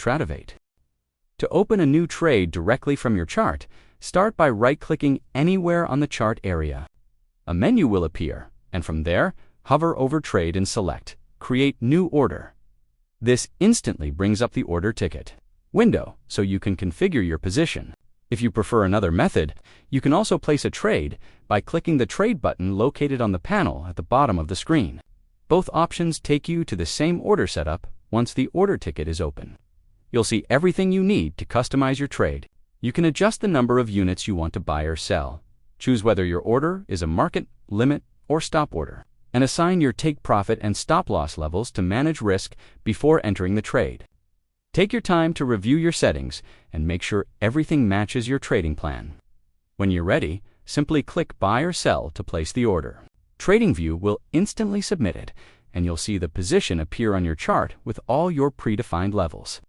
Trativate. To open a new trade directly from your chart, start by right-clicking anywhere on the chart area. A menu will appear, and from there, hover over Trade and select Create New Order. This instantly brings up the order ticket window so you can configure your position. If you prefer another method, you can also place a trade by clicking the Trade button located on the panel at the bottom of the screen. Both options take you to the same order setup once the order ticket is open. You'll see everything you need to customize your trade. You can adjust the number of units you want to buy or sell, choose whether your order is a market, limit, or stop order, and assign your take profit and stop loss levels to manage risk before entering the trade. Take your time to review your settings and make sure everything matches your trading plan. When you're ready, simply click Buy or Sell to place the order. TradingView will instantly submit it, and you'll see the position appear on your chart with all your predefined levels.